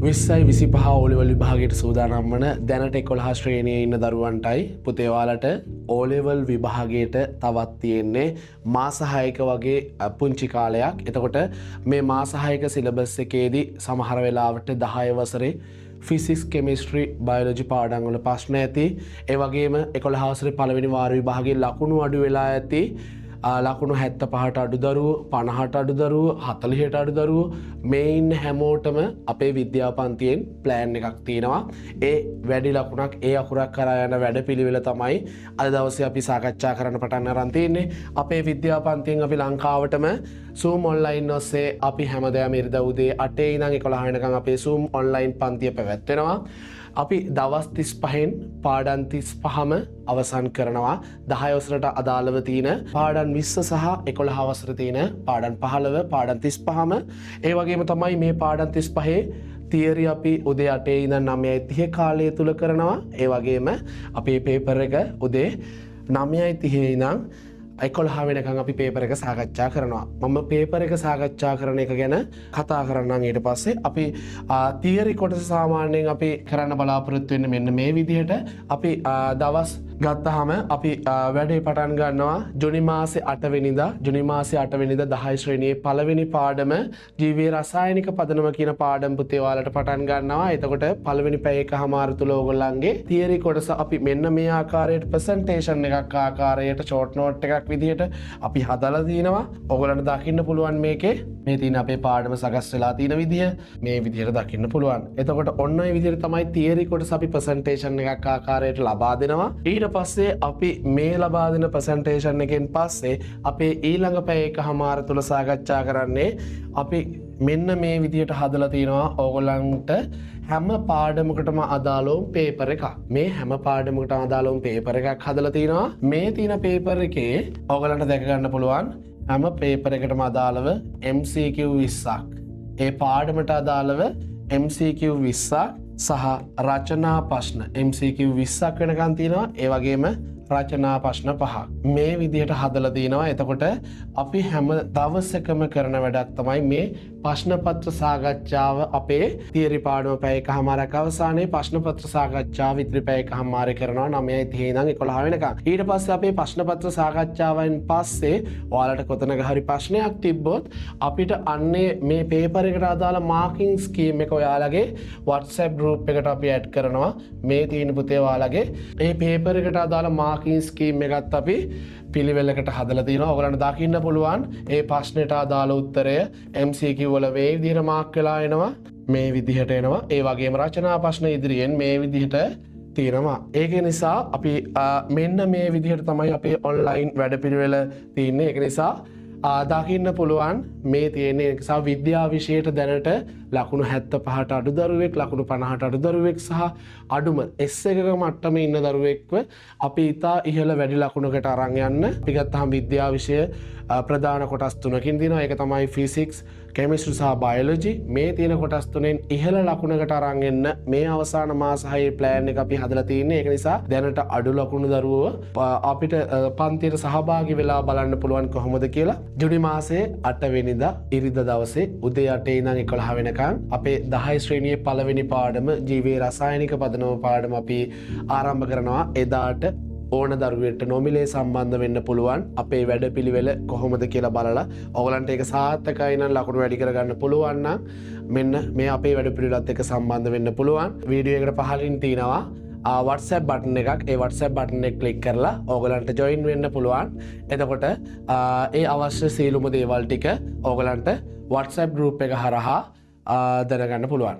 2025 O level විභාගයට සූදානම් වන දැනට 11 ශ්‍රේණියේ ඉන්න දරුවන්ටයි පුතේ ඔයාලට ඕලෙවල් විභාගයට තවත් තියෙන්නේ මාස 6ක වගේ පුංචි කාලයක්. එතකොට මේ මාස 6ක සිලබස් එකේදී සමහර වෙලාවට 10 වසරේ ෆිසික්ස් කෙමිස්ට්‍රි බයොලොජි පාඩම් වල ප්‍රශ්න ඇති. ඒ වගේම 11 වසරේ පළවෙනි වාර විභාගයේ ලකුණු අඩු වෙලා ඇති. ලකුණු 75ට අඩු දරුවෝ 50ට අඩු දරුවෝ 40ට අඩු දරුවෝ මේ ඉන්න හැමෝටම අපේ විද්‍යාපන්තියෙන් ප්ලෑන් එකක් තියෙනවා. ඒ වැඩි ලකුණක් ඒ අකුරක් කරා යන වැඩපිළිවෙල තමයි අද දවසේ අපි සාකච්ඡා කරන්න පටන් අරන් තියෙන්නේ. අපේ විද්‍යාපන්තියෙන් අපි ලංකාවටම Zoom online ඔස්සේ අපි හැමදාම ඉරිදා උදේ 8 ඉඳන් 11 වෙනකන් අපේ Zoom online පන්තිය පැවැත්වෙනවා. අපි දවස් 35න් පාඩම් 35ම අවසන් කරනවා. 10 වසරට අදාළව තියෙන පාඩම් 20 සහ 11 වසර තියෙන පාඩම් 15 පාඩම් 35ම ඒ වගේම තමයි මේ පාඩම් 35 තියරි අපි උදේ 8 ඉඳන් 9:30 කාලය තුල කරනවා. ඒ වගේම අපේ පේපර් එක උදේ 9:30 ඉඳන් 11 වෙනකන් අපි පේපර් එක සාකච්ඡා කරනවා. මම පේපර් එක සාකච්ඡා කරන එක ගැන කතා කරන්නම්. ඊට පස්සේ අපි තියරි කොටස සාමාන්‍යයෙන් අපි කරන්න බලාපොරොත්තු වෙන්නේ මෙන්න මේ විදිහට. අපි දවස් ගත්තාම අපි වැඩේ පටන් ගන්නවා ජුනි මාසේ 8 වෙනිදා. ජුනි මාසේ 8 වෙනිදා 10 ශ්‍රේණියේ පළවෙනි පාඩම ජීවයේ රසායනික පදනම කියන පාඩම් පුතේ ඔයාලට පටන් ගන්නවා. එතකොට පළවෙනි පැය එකමාර තුල ඕගොල්ලන්ගේ තියරි කොටස අපි මෙන්න මේ ආකාරයට ප්‍රසන්ටේෂන් එකක් ආකාරයට ෂෝට් නෝට් එකක් විදිහට අපි හදලා තිනවා. ඔයගොල්ලන්ට දකින්න පුළුවන් මේකේ මේ තියෙන අපේ පාඩම සකස් වෙලා තියෙන විදිහ මේ විදිහට දකින්න පුළුවන්. එතකොට ඔන්න ඔය විදිහට තමයි තියරි කොටස අපි ප්‍රසන්ටේෂන් එකක් ආකාරයට ලබා දෙනවා. ඊට පස්සේ අපි මේ ලබා දෙන ප්‍රසන්ටේෂන් එකෙන් පස්සේ අපේ ඊළඟ පැය එකමාර තුල සාකච්ඡා කරන්නේ අපි මෙන්න මේ විදිහට හදලා තිනවා ඕගොල්ලන්ට හැම පාඩමකටම අදාළව පේපර් එකක්. මේ හැම පාඩමකටම අදාළව පේපර් එකක් හදලා තිනවා. මේ තියෙන පේපර් එකේ ඕගොල්ලන්ට දැක ගන්න පුළුවන් හැම පේපර් එකටම අදාළව MCQ 20ක්. ඒ පාඩමට අදාළව MCQ 20ක් සහ රචනා ප්‍රශ්න MCQ 20ක් වෙනකන් තියෙනවා. ඒ වගේම රචනා ප්‍රශ්න 5ක් මේ විදිහට හදලා තිනවා. එතකොට අපි හැම දවසකම කරන වැඩක් තමයි මේ ප්‍රශ්න පත්‍ර සාකච්ඡාව. අපේ තියරි පාඩම පැය එකමාරක් අවසානයේ ප්‍රශ්න පත්‍ර සාකච්ඡාව ඉදිරි පැය එකමාරේ කරනවා 9:30 ඉඳන් 11 වෙනකන්. ඊට පස්සේ අපේ ප්‍රශ්න පත්‍ර සාකච්ඡාවෙන් පස්සේ ඔයාලට කොතනක හරි ප්‍රශ්නයක් තිබ්බොත් අපිට අන්නේ මේ පේපර් එකට අදාළ මාකින් ස්කීම් එක ඔයාලගේ WhatsApp group එකට අපි ඇඩ් කරනවා. මේ තියෙන පුතේ ඔයාලගේ මේ පේපර් එකට අදාළ මාකින් ස්කීම් එකත් අපි පිළිවෙලකට හදලා තියෙනවා. ඔයගලන්ට දකින්න පුළුවන් ඒ ප්‍රශ්නෙට අදාළ උත්තරය MCQ වල මේ විදිහට මාක් වෙලා එනවා. මේ විදිහට එනවා. ඒ වගේම රචනා ප්‍රශ්න ඉදිරියෙන් මේ විදිහට තියෙනවා. ඒක නිසා අපි මෙන්න මේ විදිහට තමයි අපේ ඔන්ලයින් වැඩපිළිවෙල තියෙන්නේ. ඒක නිසා දකින්න පුළුවන් මේ තියෙන නිසා විද්‍යා විෂයට දැනට ලකුණු 75ට අඩු දරුවෙක් ලකුණු 50ට අඩු දරුවෙක් සහ අඩුම S1 මට්ටමේ ඉන්න දරුවෙක්ව අපි ඉතා ඉහළ වැඩි ලකුණකට අරන් යන්න අපි ගත්තාම විද්‍යා විෂය ප්‍රධාන කොටස් තුනකින් තියෙනවා. ඒක තමයි ෆිසික්ස් කෙමිස්ට්‍රි සහ බයොලොජි. මේ තියෙන කොටස් තුනෙන් ඉහළ ලකුණකට අරන් එන්න මේ අවසාන මාස 6 ප්ලෑන් එක අපි හදලා තියෙන්නේ. ඒක නිසා දැනට අඩු ලකුණු දරුවෝ අපිට පන්තියට සහභාගී වෙලා බලන්න පුළුවන් කොහොමද කියලා. ජුනි මාසේ 8 වෙනිදා ඉරිදා දවසේ උදේ 8 ඉඳන් 11 වෙනකන් අපේ 10 ශ්‍රේණියේ පළවෙනි පාඩම ජීවයේ රසායනික පදනම පාඩම අපි ආරම්භ කරනවා. එදාට ඕන දරුවෙට නොමිලේ සම්බන්ධ වෙන්න පුළුවන්. අපේ වැඩපිළිවෙල කොහොමද කියලා බලලා ඔයගලන්ට ඒක සාර්ථකයි නම් ලකුණු වැඩි කරගන්න පුළුවන් නම් මෙන්න මේ අපේ වැඩපිළිවෙලත් එක්ක සම්බන්ධ වෙන්න පුළුවන්. වීඩියෝ එකට පහලින් තියෙනවා WhatsApp බටන් එකක්. ඒ WhatsApp බටන් එක ක්ලික් කරලා ඕගලන්ට ජොයින් වෙන්න පුළුවන්. එතකොට ඒ අවශ්‍ය සියලුම දේවල් ටික ඕගලන්ට WhatsApp group එක හරහා දැනගන්න පුළුවන්.